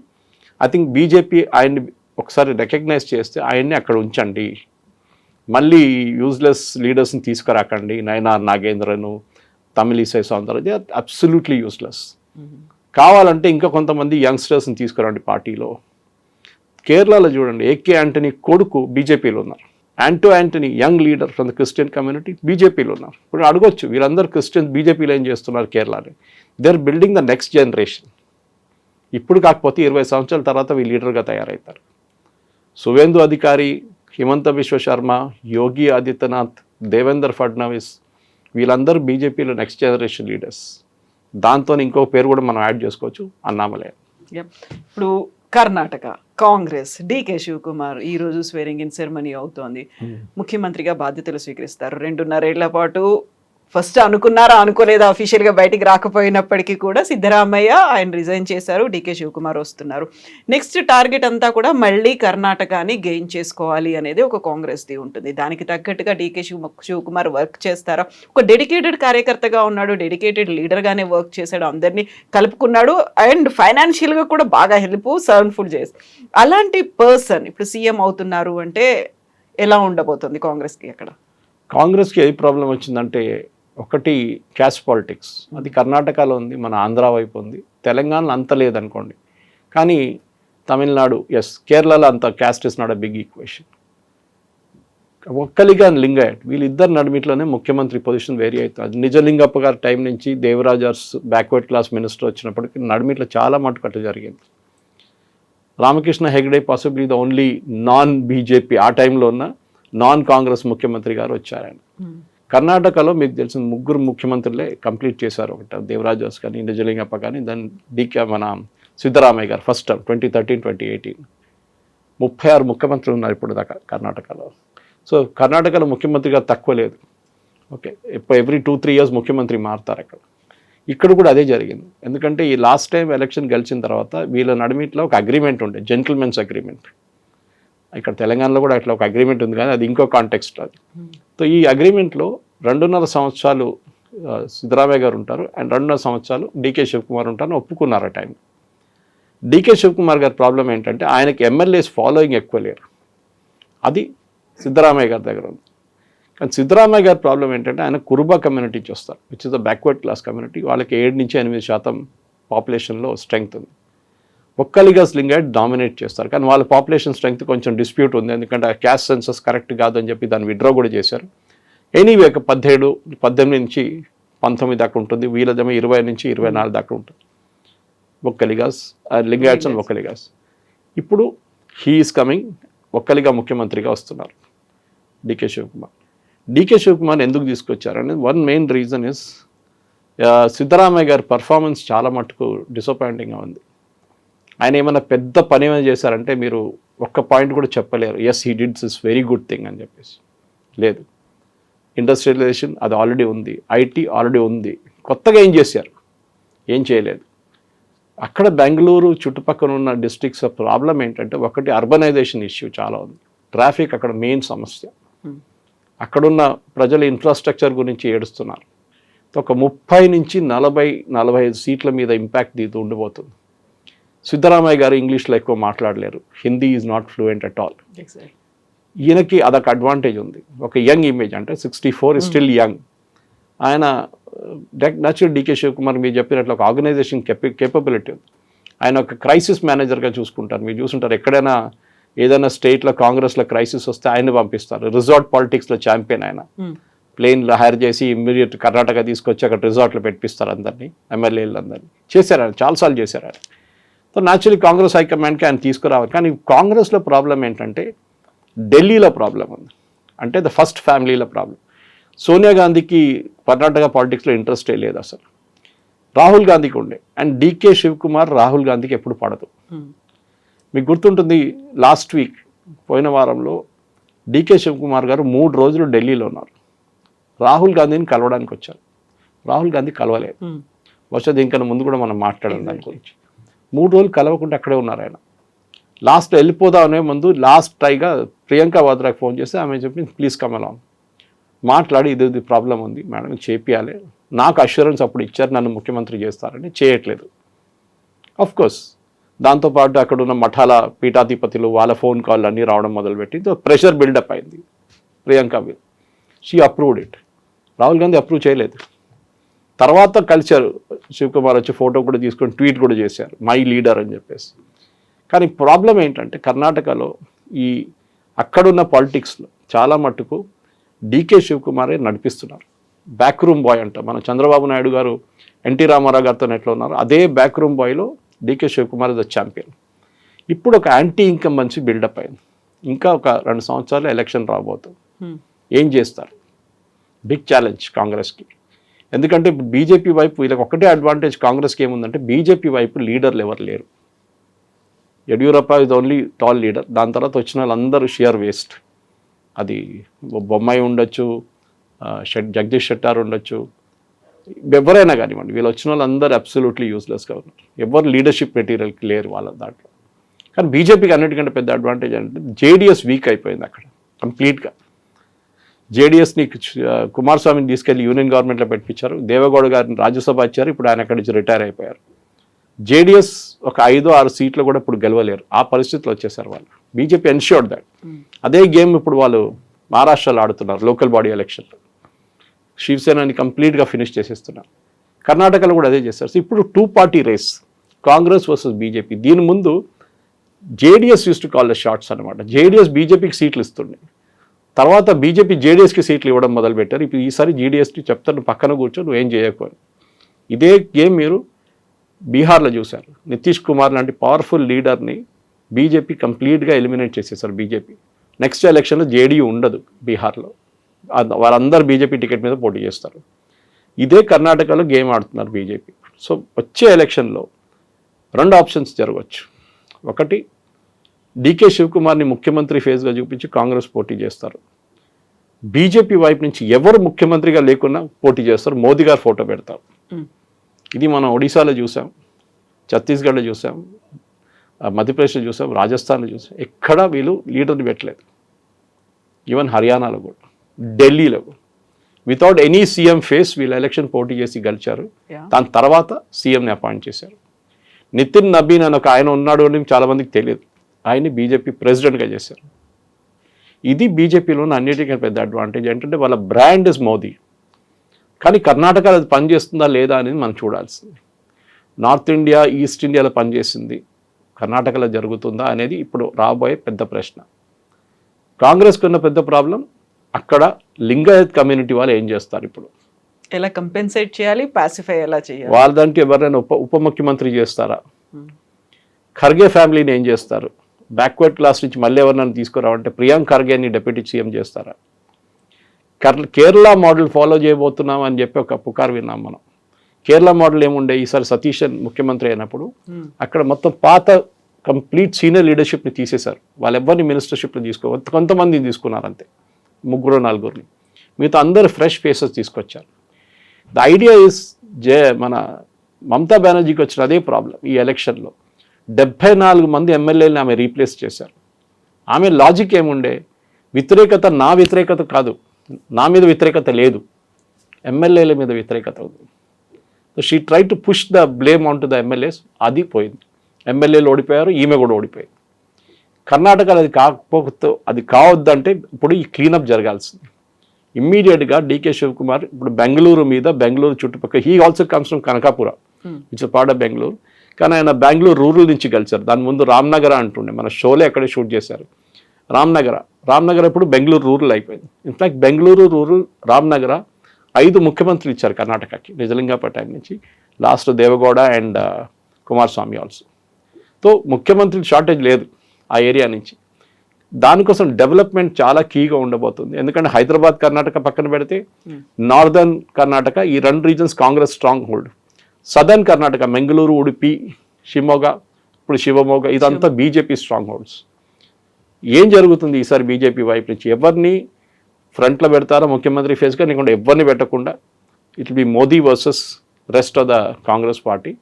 ఐ థింక్ బీజేపీ ఆయన్ని ఒకసారి రికగ్నైజ్ చేస్తే ఆయన్ని అక్కడ ఉంచండి, మళ్ళీ యూజ్లెస్ లీడర్స్ని తీసుకురాకండి. నయనార్ నాగేంద్రను, తమిళిసై సౌందరరాజన్, అబ్సల్యూట్లీ యూస్లెస్. కావాలంటే ఇంకా కొంతమంది యంగ్స్టర్స్ని తీసుకురండి పార్టీలో. కేరళలో చూడండి, ఏకే యాంటనీ కొడుకు బీజేపీలో ఉన్నారు, Antony young leader from the Christian community బీజేపీలో ఉన్నారు. ఇప్పుడు అడగొచ్చు వీళ్ళందరూ క్రిస్టియన్ బీజేపీలో ఏం చేస్తున్నారు కేరళని? They are building the next generation. ఇప్పుడు కాకపోతే 20 సంవత్సరాల తర్వాత వీళ్ళు లీడర్గా తయారవుతారు. సువేందు అధికారి, హిమంత బిశ్వ శర్మ, యోగి ఆదిత్యనాథ్, దేవేంద్ర ఫడ్నవీస్ వీళ్ళందరూ బీజేపీలో నెక్స్ట్ జనరేషన్ లీడర్స్. దాంతో ఇంకో పేరు కూడా మనం యాడ్ చేసుకోవచ్చు, అన్నామలై. ఇప్పుడు కర్ణాటక కాంగ్రెస్ డికే శివకుమార్ ఈ రోజు స్వేరింగ్ ఇన్ సెరమనీ అవుతోంది. ముఖ్యమంత్రిగా బాధ్యతలు స్వీకరిస్తారు. 2.5 ఏళ్ల పాటు ఫస్ట్ అనుకున్నారా అనుకోలేదా అఫీషియల్ గా బయటికి రాకపోయినప్పటికీ కూడా సిద్ధరామయ్య ఆయన రిజైన్ చేశారు, డికే శివకుమార్ వస్తున్నారు. నెక్స్ట్ టార్గెట్ అంతా కూడా మళ్ళీ కర్ణాటకని గెయిన్ చేసుకోవాలి అనేది ఒక కాంగ్రెస్ ది ఉంటుంది. దానికి తగ్గట్టుగా డికే శివకుమార్ వర్క్ చేస్తారా? ఒక డెడికేటెడ్ కార్యకర్తగా ఉన్నాడు, డెడికేటెడ్ లీడర్ గానే వర్క్ చేశాడు, అందరినీ కలుపుకున్నాడు అండ్ ఫైనాన్షియల్ గా కూడా బాగా హెల్ప్ సర్న్ఫుల్ చేసి అలాంటి పర్సన్ ఇప్పుడు సీఎం అవుతున్నారు అంటే ఎలా ఉండబోతుంది కాంగ్రెస్కి? అక్కడ కాంగ్రెస్కి ఏ ప్రాబ్లం వచ్చిందంటే ఒకటి క్యాస్ట్ పాలిటిక్స్, అది కర్ణాటకలో ఉంది, మన ఆంధ్ర వైపు ఉంది, తెలంగాణలో అంత లేదనుకోండి. కానీ తమిళనాడు కేరళలో అంత caste is not a big equation. Vokkaliga Lingayat వీళ్ళిద్దరు నడిమిట్లోనే ముఖ్యమంత్రి పొజిషన్ వేరీ అవుతుంది. నిజలింగప్ప గారి టైం నుంచి దేవరాజర్స్ బ్యాక్వర్డ్ క్లాస్ మినిస్టర్ వచ్చినప్పటికీ నడిమిట్లో చాలా మటుకట్టు జరిగింది. Ramakrishna Hegde possibly the only non BJP ఆ టైంలో ఉన్న నాన్ కాంగ్రెస్ ముఖ్యమంత్రి గారు వచ్చారు ఆయన. కర్ణాటకలో మీకు తెలిసిన 3 ముఖ్యమంత్రులే కంప్లీట్ చేశారు. ఒకటి దేవరాజర్స్ కానీ, నిజలింగప్ప కానీ, దాని మన సిద్ధరామయ్య గారు ఫస్ట్ టర్మ్ 2013-2018 36 ముఖ్యమంత్రులు ఉన్నారు ఇప్పుడు దాకా కర్ణాటకలో. సో కర్ణాటకలో ముఖ్యమంత్రిగా తక్కువ లేదు. ఓకే, ఎవ్రీ 2-3 ఇయర్స్ ముఖ్యమంత్రి మారుతారు అక్కడ. ఇక్కడ కూడా అదే జరిగింది. ఎందుకంటే ఈ లాస్ట్ టైం ఎలక్షన్ గెలిచిన తర్వాత వీళ్ళ నడిమిట్లో ఒక అగ్రిమెంట్ ఉండే, జెంటిల్మెన్స్ అగ్రిమెంట్. ఇక్కడ తెలంగాణలో కూడా అట్లా ఒక అగ్రిమెంట్ ఉంది, కానీ అది ఇంకో కాంటెక్స్ట్ అది. సో ఈ అగ్రిమెంట్లో 2.5 సంవత్సరాలు సిద్ధరామయ్య గారు ఉంటారు అండ్ 2.5 సంవత్సరాలు డికే శివకుమార్ ఉంటారని ఒప్పుకున్నారు ఆ టైం. డికే శివకుమార్ గారి ప్రాబ్లం ఏంటంటే ఆయనకి ఎమ్మెల్యేస్ ఫాలోయింగ్ ఎక్కువ లేరు, అది సిద్ధరామయ్య గారి దగ్గర ఉంది. కానీ సిద్ధరామయ్య గారి ప్రాబ్లం ఏంటంటే ఆయన కురుబా కమ్యూనిటీ చూస్తారు, which is the backward class community. వాళ్ళకి 7-8% పాపులేషన్లో స్ట్రెంగ్త్ ఉంది. ఒక్కలిగాస్ లింగాయట్ డామినేట్ చేస్తారు, కానీ వాళ్ళ పాపులేషన్ స్ట్రెంగ్త్ కొంచెం డిస్ప్యూట్ ఉంది, ఎందుకంటే ఆ క్యాస్ట్ సెన్సస్ కరెక్ట్ కాదని చెప్పి దాన్ని విత్డ్రా కూడా చేశారు. ఎనీవే 17, 18 నుంచి 19 దాకా ఉంటుంది, వీళ్ళదేమో 20 నుంచి 24 దాకా ఉంటుంది. ఒక్కలిగాస్ లింగాయట్స్ అండ్ ఒక్కలిగాస్. ఇప్పుడు హీఈస్ కమింగ్, ఒక్కలిగా ముఖ్యమంత్రిగా వస్తున్నారు డికే శివకుమార్. డికే శివకుమార్ ఎందుకు తీసుకొచ్చారనేది one main reason is Siddaramaiah గారి పర్ఫార్మెన్స్ చాలా మటుకు డిసప్పాయింటింగ్గా ఉంది. ఆయన ఏమైనా పెద్ద పని ఏమైనా చేశారంటే మీరు ఒక్క పాయింట్ కూడా చెప్పలేరు, he did this very good thing అని చెప్పేసి. లేదు, ఇండస్ట్రియలైజేషన్ అది ఆల్రెడీ ఉంది, ఐటీ ఆల్రెడీ ఉంది, కొత్తగా ఏం చేశారు? ఏం చేయలేదు. అక్కడ బెంగళూరు చుట్టుపక్కల ఉన్న డిస్ట్రిక్ట్స్ ప్రాబ్లం ఏంటంటే ఒకటి అర్బనైజేషన్ ఇష్యూ చాలా ఉంది, ట్రాఫిక్ అక్కడ మెయిన్ సమస్య. అక్కడున్న ప్రజల ఇన్ఫ్రాస్ట్రక్చర్ గురించి ఏడుస్తున్నారు. ఒక 30 నుంచి 40-45 సీట్ల మీద ఇంపాక్ట్ దీంతో ఉండిపోతుంది. సిద్ధరామయ్య గారు ఇంగ్లీష్లో ఎక్కువ మాట్లాడలేరు, Hindi is not fluent at all. ఈయనకి అదొక అడ్వాంటేజ్ ఉంది, ఒక యంగ్ ఇమేజ్, అంటే 64 ఇస్ స్టిల్ యంగ్. ఆయన న్యాచురల్ డికే శివకుమార్ మీరు చెప్పినట్లు ఒక ఆర్గనైజేషన్ కేపబిలిటీ ఉంది. ఆయన ఒక క్రైసిస్ మేనేజర్గా చూసుకుంటారు. మీరు చూసుంటారు ఎక్కడైనా ఏదైనా స్టేట్లో కాంగ్రెస్లో క్రైసిస్ వస్తే ఆయన పంపిస్తారు. రిసార్ట్ పాలిటిక్స్లో ఛాంపియన్ ఆయన. ప్లేన్లో హైర్ చేసి ఇమ్మీడియట్ కర్ణాటక తీసుకొచ్చి అక్కడ రిసార్ట్లో పెట్టిస్తారు అందరినీ, ఎమ్మెల్యేలు అందరినీ. చేశారు ఆయన, చాలాసార్లు చేశారు ఆయన. సో న్యాచురలీ కాంగ్రెస్ హైకమాండ్కి ఆయన తీసుకురావాలి. కానీ కాంగ్రెస్లో ప్రాబ్లం ఏంటంటే ఢిల్లీలో ప్రాబ్లం ఉంది, అంటే ద ఫస్ట్ ఫ్యామిలీలో ప్రాబ్లం. సోనియా గాంధీకి కర్ణాటక పాలిటిక్స్లో ఇంట్రెస్టే లేదు అసలు, రాహుల్ గాంధీకి ఉండే. అండ్ డికే శివకుమార్ రాహుల్ గాంధీకి ఎప్పుడు పడదు. మీకు గుర్తుంటుంది లాస్ట్ వీక్ పోయిన వారంలో డికే శివకుమార్ గారు 3 రోజులు ఢిల్లీలో ఉన్నారు, రాహుల్ గాంధీని కలవడానికి వచ్చారు. రాహుల్ గాంధీ కలవలేదు. బహుశా దీనికన్నా ముందు కూడా మనం మాట్లాడాం దాని గురించి. 3 రోజులు కలవకుండా అక్కడే ఉన్నారు ఆయన. లాస్ట్లో వెళ్ళిపోదాం అనే ముందు లాస్ట్ ట్రైగా ప్రియాంక వాద్రాకి ఫోన్ చేస్తే ఆమె చెప్పింది ప్లీజ్ కమ్ అలాంగ్, మాట్లాడి ఇది ప్రాబ్లం ఉంది మేడం చేపియాలి. నాకు అష్యూరెన్స్ అప్పుడు ఇచ్చారు నన్ను ముఖ్యమంత్రి చేస్తారని, చేయట్లేదు. కోర్స్ దాంతోపాటు అక్కడ ఉన్న మఠాల పీఠాధిపతులు వాళ్ళ ఫోన్ కాల్ అన్నీ రావడం మొదలుపెట్టి ప్రెషర్ బిల్డప్ అయింది ప్రియాంక మీద. She approved it, Rahul Gandhi approve చేయలేదు. తర్వాత కలిశారు శివకుమార్ వచ్చి ఫోటో కూడా తీసుకొని ట్వీట్ కూడా చేశారు మై లీడర్ అని చెప్పేసి. కానీ ప్రాబ్లం ఏంటంటే కర్ణాటకలో ఈ అక్కడున్న పాలిటిక్స్లో చాలా మట్టుకు డీకే శివకుమారే నడిపిస్తున్నారు. బ్యాక్ రూమ్ బాయ్ అంట, మన చంద్రబాబు నాయుడు గారు ఎన్టీ రామారావు గారితో ఎట్లా ఉన్నారు, అదే బ్యాక్ రూమ్ బాయ్లో డీకే శివకుమార్ ద ఛాంపియన్. ఇప్పుడు ఒక యాంటీ ఇన్కంబెన్సీ బిల్డప్ అయింది. ఇంకా ఒక 2 సంవత్సరాలు ఎలక్షన్ రాబోతుంది. ఏం చేస్తారు? బిగ్ ఛాలెంజ్ కాంగ్రెస్కి. ఎందుకంటే బీజేపీ వైపు వీళ్ళకి ఒకటే అడ్వాంటేజ్ కాంగ్రెస్కి ఏముందంటే బీజేపీ వైపు లీడర్లు ఎవరు లేరు. Yediyurappa is only tall leader. దాని తర్వాత వచ్చిన వాళ్ళందరూ షియర్ వేస్ట్. అది బొమ్మాయి ఉండొచ్చు, జగదీష్ షెట్టార్ ఉండొచ్చు, ఎవరైనా కానివ్వండి, వీళ్ళు వచ్చిన వాళ్ళందరూ అబ్సల్యూట్లీ యూస్లెస్గా ఉన్నారు. ఎవరు లీడర్షిప్ మెటీరియల్కి లేరు వాళ్ళ దాంట్లో. కానీ బీజేపీకి అన్నిటికంటే పెద్ద అడ్వాంటేజ్ అంటే జేడీఎస్ వీక్ అయిపోయింది అక్కడ కంప్లీట్గా. జేడీఎస్ని కుమారస్వామిని తీసుకెళ్లి యూనియన్ గవర్నమెంట్లో పెట్టించారు, దేవేగౌడ గారిని రాజ్యసభ ఇచ్చారు, ఇప్పుడు ఆయన అక్కడి నుంచి రిటైర్ అయిపోయారు. జేడీఎస్ ఒక 5-6 సీట్లు కూడా ఇప్పుడు గెలవలేరు, ఆ పరిస్థితిలో వచ్చేసారు వాళ్ళు. BJP ensured that. అదే గేమ్ ఇప్పుడు వాళ్ళు మహారాష్ట్రలో ఆడుతున్నారు లోకల్ బాడీ ఎలక్షన్లో. శివసేనని కంప్లీట్గా ఫినిష్ చేసేస్తున్నారు. కర్ణాటకలో కూడా అదే చేస్తారు. సో ఇప్పుడు 2 party race, Congress versus BJP. దీని ముందు JDS used to call the shots అనమాట. జేడీఎస్ బీజేపీకి సీట్లు ఇస్తుండే, తర్వాత బీజేపీ జేడీఎస్కి సీట్లు ఇవ్వడం మొదలుపెట్టారు. ఇప్పుడు ఈసారి జేడీఎస్కి చెప్తాను పక్కన కూర్చో నువ్వేం చేయకపోయి. ఇదే గేమ్ మీరు బీహార్లో చూశారు. నితీష్ కుమార్ లాంటి పవర్ఫుల్ లీడర్ని బీజేపీ కంప్లీట్గా ఎలిమినేట్ చేసేసారు. బీజేపీ నెక్స్ట్ ఎలక్షన్లో జేడీయూ ఉండదు బీహార్లో, వారందరూ బీజేపీ టికెట్ మీద పోటీ చేస్తారు. ఇదే కర్ణాటకలో గేమ్ ఆడుతున్నారు బీజేపీ. సో వచ్చే ఎలక్షన్లో 2 ఆప్షన్స్ జరగవచ్చు. ఒకటి, డీకే శివకుమార్ని ముఖ్యమంత్రి ఫేజ్గా చూపించి కాంగ్రెస్ పోటీ చేస్తారు. బీజేపీ వైపు నుంచి ఎవరు ముఖ్యమంత్రిగా లేకున్నా పోటీ చేస్తారు, మోదీ గారు ఫోటో పెడతారు. ఇది మనం ఒడిశాలో చూసాం, ఛత్తీస్గఢ్లో చూసాం, మధ్యప్రదేశ్లో చూసాం, రాజస్థాన్లో చూసాం. ఎక్కడా వీళ్ళు లీడర్ని పెట్టలేదు. ఈవెన్ హర్యానాలో కూడా, ఢిల్లీలో కూడా వితౌట్ ఎనీ సీఎం ఫేస్ వీళ్ళు ఎలక్షన్ పోటీ చేసి గెలిచారు. దాని తర్వాత సీఎంని అపాయింట్ చేశారు. నితిన్ నబీన్ అని ఒక ఆయన ఉన్నాడు అని చాలామందికి తెలియదు, ఆయన్ని బీజేపీ ప్రెసిడెంట్గా చేశారు. ఇది బీజేపీలోని అన్నిటికీ పెద్ద అడ్వాంటేజ్. ఏంటంటే వాళ్ళ బ్రాండ్ ఇస్ మోదీ. కానీ కర్ణాటకలో అది పనిచేస్తుందా లేదా అనేది మనం చూడాల్సింది. నార్త్ ఇండియా, ఈస్ట్ ఇండియాలో పనిచేసింది, కర్ణాటకలో జరుగుతుందా అనేది ఇప్పుడు రాబోయే పెద్ద ప్రశ్న. కాంగ్రెస్కి ఉన్న పెద్ద ప్రాబ్లం అక్కడ లింగాయత్ కమ్యూనిటీ వాళ్ళు ఏం చేస్తారు, ఇప్పుడు ఎలా కంపెన్సేట్ చేయాలి, పాసిఫై ఎలా చేయాలి, వాళ్ళ దానికి ఎవరైనా ఉప ముఖ్యమంత్రి చేస్తారా, ఖర్గే ఫ్యామిలీని ఏం చేస్తారు, బ్యాక్వర్డ్ క్లాస్ నుంచి మళ్ళీ ఎవరినైనా తీసుకురావంటే ప్రియాంక్ ఖర్గేని డిప్యూటీ సీఎం చేస్తారా. కేరళ మోడల్ ఫాలో చేయబోతున్నాం అని చెప్పి ఒక పుకారు విన్నాం మనం. కేరళ మోడల్ ఏముండే, ఈసారి సతీష్ ముఖ్యమంత్రి అయినప్పుడు అక్కడ మొత్తం పాత కంప్లీట్ సీనియర్ లీడర్షిప్ని తీసేశారు. వాళ్ళు ఎవరిని మినిస్టర్షిప్ని కొంతమందిని తీసుకున్నారు అంతే, 3-4. మిగతా అందరు ఫ్రెష్ ఫేసెస్ తీసుకొచ్చారు. ద ఐడియా ఇస్ మన మమతా బెనర్జీకి వచ్చిన అదే ప్రాబ్లం ఈ ఎలక్షన్లో. 74 మంది ఎమ్మెల్యేలని ఆమె రీప్లేస్ చేశారు. ఆమె లాజిక్ ఏముండే, వ్యతిరేకత నా వ్యతిరేకత కాదు, నా మీద వ్యతిరేకత లేదు, ఎమ్మెల్యేల మీద వ్యతిరేకత ఉంది. So she try to push the blame on to the MLAs. అది పోయింది, ఎమ్మెల్యేలు ఓడిపోయారు, ఈమె కూడా ఓడిపోయింది. కర్ణాటకలో అది కావద్దంటే ఇప్పుడు ఈ క్లీనప్ జరగాల్సింది. ఇమ్మీడియట్గా డీకే శివకుమార్ ఇప్పుడు బెంగళూరు చుట్టుపక్కల, he also comes from Kanakapura, it's part of Bengaluru. కానీ ఆయన బెంగళూరు రూరల్ నుంచి గెలిచారు. దాని ముందు రామ్నగర అంటుండే, మన షోలే అక్కడే షూట్ చేశారు. రామ్నగర ఇప్పుడు బెంగళూరు రూరల్ అయిపోయింది. ఇన్ఫ్యాక్ట్ బెంగళూరు రూరల్, రామ్నగర 5 ముఖ్యమంత్రులు ఇచ్చారు కర్ణాటకకి నిజలింగపట్నం నుంచి, last Deve Gowda and Kumaraswamy also. So ముఖ్యమంత్రులు షార్టేజ్ లేదు ఆ ఏరియా నుంచి. దానికోసం డెవలప్మెంట్ చాలా కీగా ఉండబోతుంది. ఎందుకంటే హైదరాబాద్, కర్ణాటక పక్కన పెడితే నార్దర్న్ కర్ణాటక, ఈ 2 reasons Congress strong hold. Southern Karnataka, Mangaluru, Udupi, ఇప్పుడు శివమోగ, ఇదంతా బీజేపీ స్ట్రాంగ్ హోల్డ్స్. ఏం జరుగుతుంది ఈసారి బీజేపీ వైపు నుంచి, ఎవరిని ఫ్రంట్లో పెడతారో ముఖ్యమంత్రి ఫేస్గా, లేకుండా ఎవరిని పెట్టకుండా it will be Modi versus rest of the Congress party.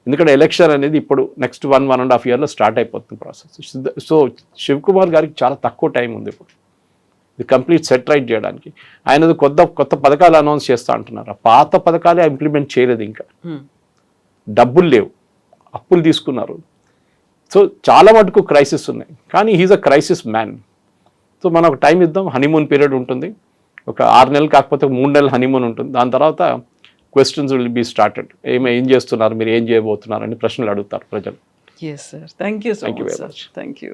ఎందుకంటే ఎలక్షన్ అనేది ఇప్పుడు నెక్స్ట్ 1.5 yearలో స్టార్ట్ అయిపోతుంది ప్రాసెస్. సో శివకుమార్ గారికి చాలా తక్కువ టైం ఉంది ఇప్పుడు ఇది కంప్లీట్ సెట్ రైట్ చేయడానికి. ఆయన కొత్త పథకాలు అనౌన్స్ చేస్తా అంటున్నారు. పాత పథకాలే ఇంప్లిమెంట్ చేయలేదు, ఇంకా డబ్బులు లేవు, అప్పులు తీసుకున్నారు. సో చాలా మటుకు క్రైసిస్ ఉన్నాయి. కానీ he's a crisis man. So మనం ఒక టైం ఇద్దాం, హనీమూన్ పీరియడ్ ఉంటుంది, ఒక 6 నెలలు కాకపోతే 3 నెలలు హనీమూన్ ఉంటుంది. దాని తర్వాత క్వశ్చన్స్ విల్ బీ స్టార్టెడ్. ఏం చేస్తున్నారు, మీరు ఏం చేయబోతున్నారు అని ప్రశ్నలు అడుగుతారు ప్రజలు. Yes, sir. Thank you so much, sir. Thank you.